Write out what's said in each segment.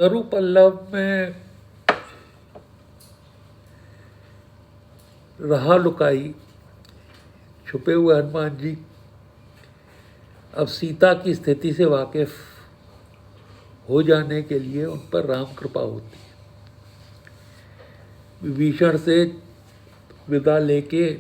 तरु पल्लव में रहा लुकाई छुपे हुए हनुमान जी अब सीता की स्थिति से वाकिफ हो जाने के लिए उन पर राम कृपा होती है। विभीषण से विदा लेके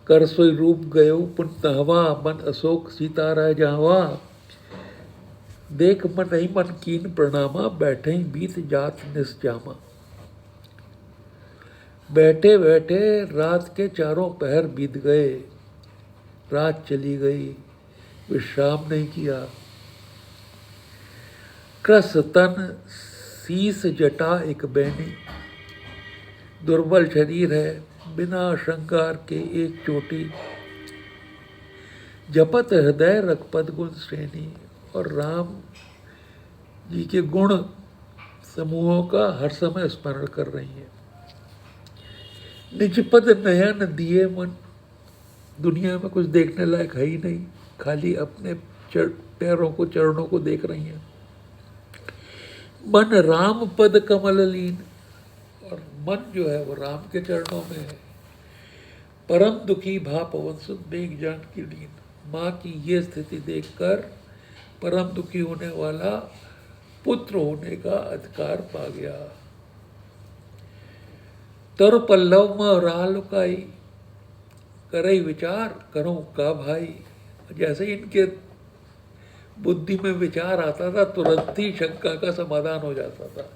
कर सोई रूप गयो पुनः मन अशोक सीता रह जावा देख मन ही मन कीन प्रणामा बैठे ही बीत जात निस्जामा। बैठे बैठे रात के चारों पहर बीत गए, रात चली गई, विश्राम नहीं किया। क्रस तन शीस जटा एक बैनी, दुर्बल शरीर है बिना श्रृंगार के एक चोटी। जपत हृदय रघुपद गुण श्रेणी, और राम जी के गुण समूहों का हर समय स्मरण कर रही हैं। निज पद नयन दिए मन, दुनिया में कुछ देखने लायक है ही नहीं, खाली अपने पैरों को चरणों को देख रही हैं। मन राम पद कमल लीन, और मन जो है वो राम के चरणों में है। परम दुखी भा पवन सुत मेघ जान की लीन, माँ की ये स्थिति देखकर परम दुखी होने वाला पुत्र होने का अधिकार पा गया। तर पल्लव में राह लुकाई, करई विचार करूं का भाई। जैसे इनके बुद्धि में विचार आता था तुरंत ही शंका का समाधान हो जाता था।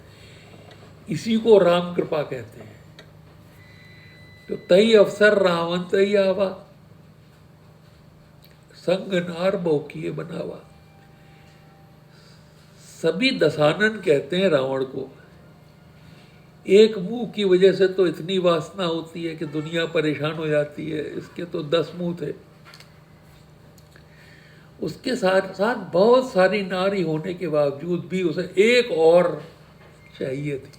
इसी को राम कृपा कहते हैं। तो तई अवसर रावण तई आवा, संग नार बहुकिए बनावा। सभी दशानन कहते हैं रावण को। एक मुंह की वजह से तो इतनी वासना होती है कि दुनिया परेशान हो जाती है, इसके तो 10 मुंह थे। उसके साथ साथ बहुत सारी नारी होने के बावजूद भी उसे एक और चाहिए थी।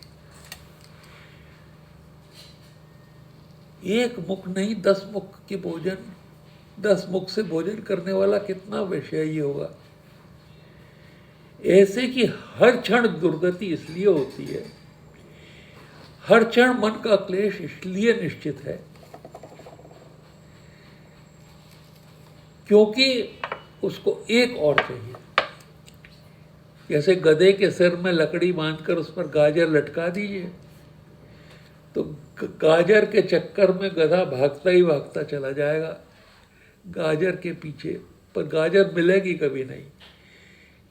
एक मुख नहीं 10 मुख के भोजन, 10 मुख से भोजन करने वाला कितना विषयी होगा। ऐसे कि हर क्षण दुर्गति इसलिए होती है, हर क्षण मन का क्लेश इसलिए निश्चित है क्योंकि उसको एक और चाहिए। जैसे गधे के सिर में लकड़ी बांधकर उस पर गाजर लटका दीजिए तो गाजर के चक्कर में गधा भागता ही भागता चला जाएगा गाजर के पीछे, पर गाजर मिलेगी कभी नहीं।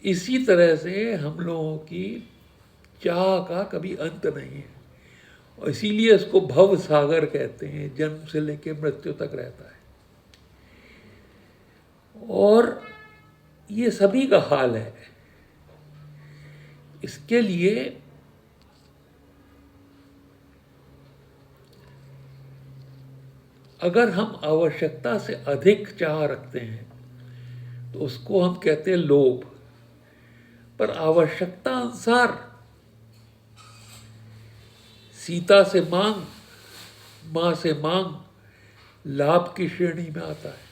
इसी तरह से हम लोगों की चाह का कभी अंत नहीं है, और इसीलिए इसको भव सागर कहते हैं। जन्म से लेकर मृत्यु तक रहता है, और ये सभी का हाल है। इसके लिए अगर हम आवश्यकता से अधिक चाह रखते हैं तो उसको हम कहते हैं लोभ। पर आवश्यकता अनुसार सीता से मांग, मां से मांग लाभ की श्रेणी में आता है।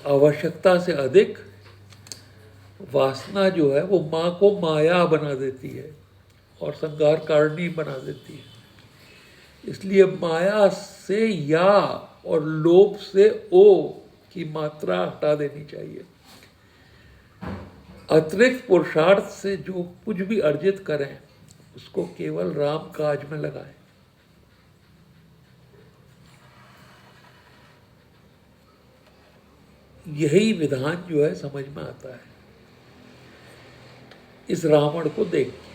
आवश्यकता से अधिक वासना जो है वो मां को माया बना देती है और संगार कारिणी बना देती है। इसलिए माया से या और लोभ से ओ की मात्रा हटा देनी चाहिए। अतिरिक्त पुरुषार्थ से जो कुछ भी अर्जित करें उसको केवल राम काज में लगाएं। यही विधान जो है समझ में आता है इस रावण को देख के।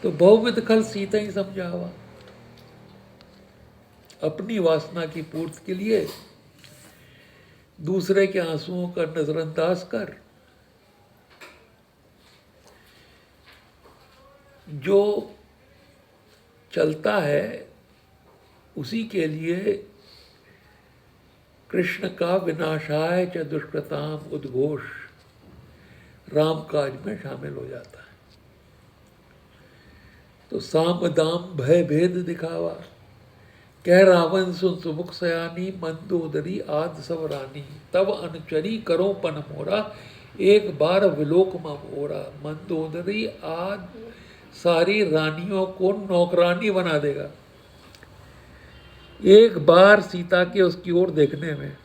तो बहुविध खल सीता ही समझावा, अपनी वासना की पूर्ति के लिए दूसरे के आंसुओं का नजरअंदाज कर जो चलता है उसी के लिए कृष्ण का विनाशाय च दुष्कृताम उद्घोष राम काज में शामिल हो जाता है। तो साम दाम भय भेद दिखावा, कह रावण सुन सुमुख सयानी मंदोदरी आद सब रानी, तब अनुचरी करो पन मोरा एक बार विलोक ममोरा, मंदोदरी आज सारी रानियों को नौकरानी बना देगा। एक बार सीता के उसकी ओर देखने में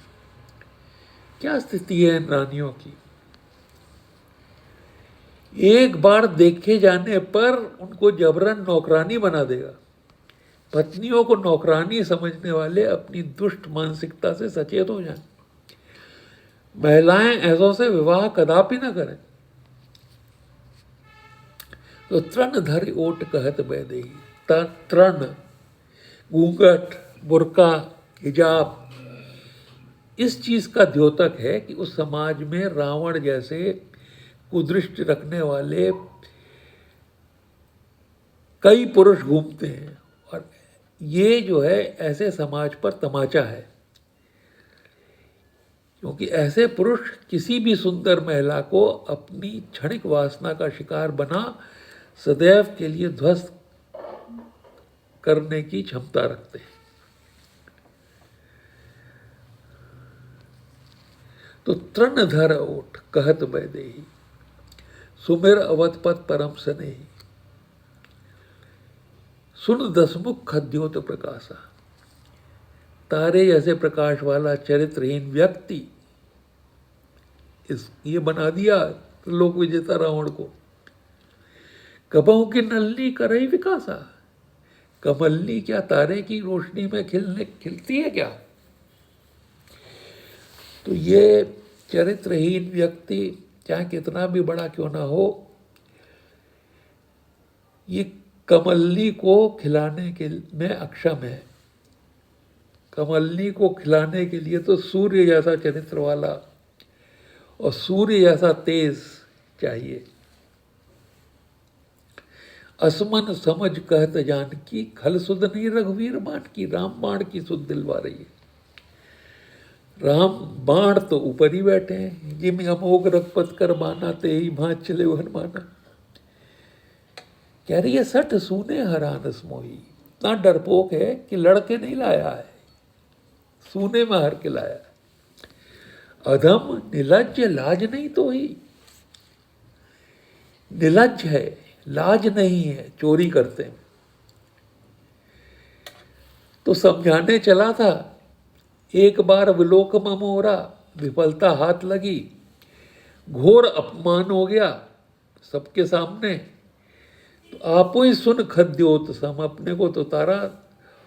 क्या स्थिति है इन रानियों की। एक बार देखे जाने पर उनको जबरन नौकरानी बना देगा। पत्नियों को नौकरानी समझने वाले अपनी दुष्ट मानसिकता से सचेत हो जाएं। महिलाएं ऐसों से विवाह कदापि न करें। तो तृण धर ओट कहत बैदेही, तृण, घूंघट, बुर्का, हिजाब इस चीज का द्योतक है कि उस समाज में रावण जैसे कुदृष्टि रखने वाले कई पुरुष घूमते हैं, और ये जो है ऐसे समाज पर तमाचा है, क्योंकि ऐसे पुरुष किसी भी सुंदर महिला को अपनी क्षणिक वासना का शिकार बना सदैव के लिए ध्वस्त करने की क्षमता रखते हैं। तो तृण धर ओठ कहत बैदेही, सुमिर अवधपत परम स्नेही, सुन दसमुख खद्योत प्रकाशा। तारे जैसे प्रकाश वाला चरित्रहीन व्यक्ति ये बना दिया लोक विजेता रावण को। कबहू की नलनी करई विकासा, कमलनी क्या तारे की रोशनी में खिलती है क्या। तो ये चरित्रहीन व्यक्ति चाहे कितना भी बड़ा क्यों ना हो, ये कमलनी को खिलाने के में अक्षम है। कमलनी को खिलाने के लिए तो सूर्य जैसा चरित्र वाला और सूर्य जैसा तेज चाहिए। असमन समझ कहत जानकी, खल सुध नहीं रघुवीर मान की। राम बाण की सुध दिलवा रही है। राम बाण तो ऊपर ही बैठे हैं, जिम अमोघ रघुपत कर बाना ते ही भांज चले हनुमाना। कह रही है सठ सूने हरानस मोही, इतना डरपोक है कि लड़के नहीं लाया है, सूने में हर के लाया है। अधम निलज्ज लाज नहीं तो ही, निलज्ज है, लाज नहीं है, चोरी करते हैं। तो समझाने चला था, एक बार विलोक ममोरा, विफलता हाथ लगी, घोर अपमान हो गया सबके सामने। तो आप ही सुन खद्योत सम, अपने को तो तारा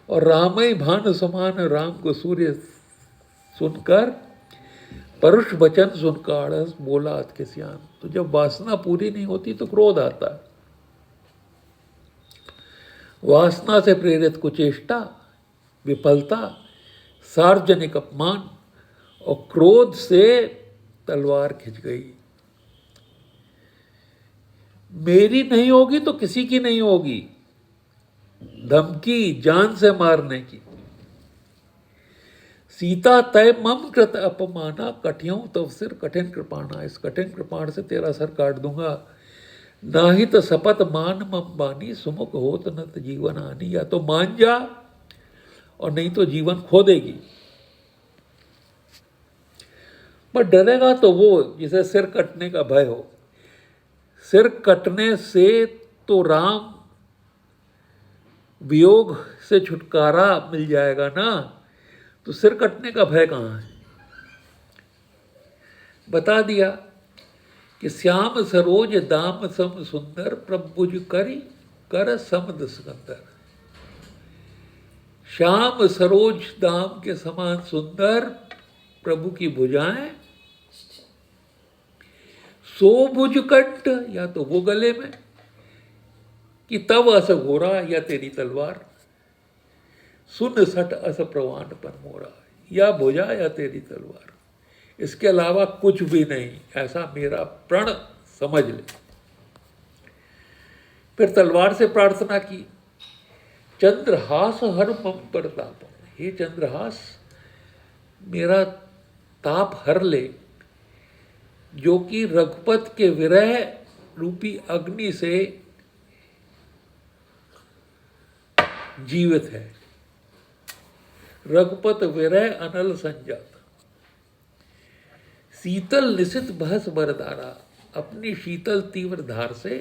और राम ही भान समान, राम को सूर्य सुनकर परुष वचन सुनकर बोला अत के सियान। तो जब वासना पूरी नहीं होती तो क्रोध आता है। वासना से प्रेरित कुचेष्टा, विफलता, सार्वजनिक अपमान और क्रोध से तलवार खिंच गई। मेरी नहीं होगी तो किसी की नहीं होगी, धमकी जान से मारने की। सीता तय मम कृत अपमाना, कठियों तव सिर कठिन कृपाणा। इस कठिन कृपाण से तेरा सर काट दूंगा। नाहित शपथ मान मम बानी, सुमुख होत नत जीवन हानि। या तो मान जा और नहीं तो जीवन खो देगी। पर डरेगा तो वो जिसे सिर कटने का भय हो। सिर कटने से तो राम वियोग से छुटकारा मिल जाएगा ना, तो सिर कटने का भय कहाँ है। बता दिया कि श्याम सरोज दाम सम सुंदर, प्रभुज करी कर समद सिकंदर। श्याम सरोज दाम के समान सुंदर प्रभु की भुजाएं, सो भुज कंठ, या तो वो गले में, कि तब अस घोरा या तेरी तलवार। सुन सट अस प्रवान पर मोरा, या भुजा या तेरी तलवार। इसके अलावा कुछ भी नहीं, ऐसा मेरा प्रण समझ ले। फिर तलवार से प्रार्थना की, चंद्रहास हर मम पर ताप। हे चंद्रहास, मेरा ताप हर ले, जो कि रघुपत के विरह रूपी अग्नि से जीवित है। रघुपत विरह अनल संजात। शीतल निशित बहस बरदारा, अपनी शीतल तीव्र धार से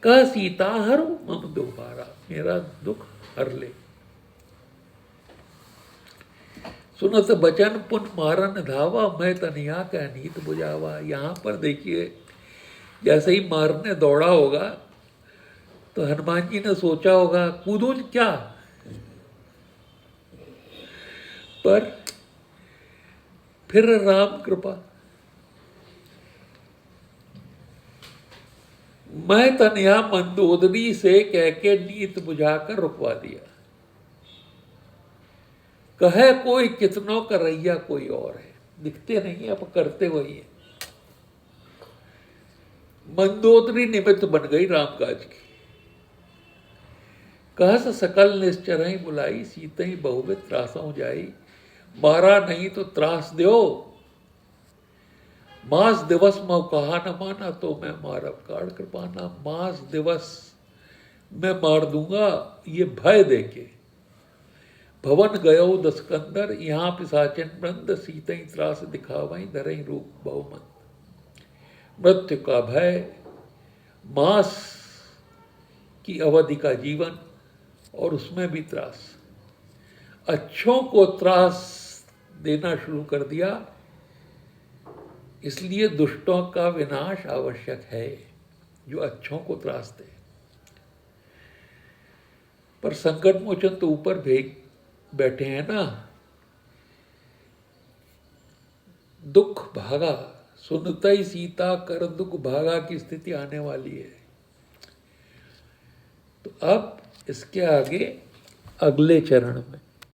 कह सीता हरु मम दोबारा, मेरा दुख हर ले। सुनत बचन पुन मारन धावा, मैं तनिया कह नीत बुझावा। यहाँ पर देखिए, जैसे ही मारने दौड़ा होगा तो हनुमान जी ने सोचा होगा कूदूं क्या, पर फिर राम कृपा, मैं तनया मंदोदरी से कह के नीत बुझाकर रुकवा दिया। कहे कोई कितनों करैया कोई और है, दिखते नहीं अब करते वही है। मंदोदरी निमित्त बन गई रामकाज की। कहस सकल निश्चरई बुलाई, सीतई बहुविध त्रासों जाई। मारा नहीं तो त्रास दो, मास दिवस मऊ कहा न माना, तो मैं मारब काढ़ कृपाना। मास दिवस मैं मार दूंगा ये भय देके। भवन गयो दसकंदर, यहाँ पिशाचन वृंद, सीतई त्रास दिखावई धरई रूप बहुमंद। मृत्यु का भय, मास की अवधि का जीवन, और उसमें भी त्रास। अच्छों को त्रास देना शुरू कर दिया, इसलिए दुष्टों का विनाश आवश्यक है, जो अच्छों को त्रास दे। पर संकट मोचन तो ऊपर बैठे हैं ना। दुख भागा, सुनतई सीता कर दुख भागा की स्थिति आने वाली है। तो अब इसके आगे अगले चरण में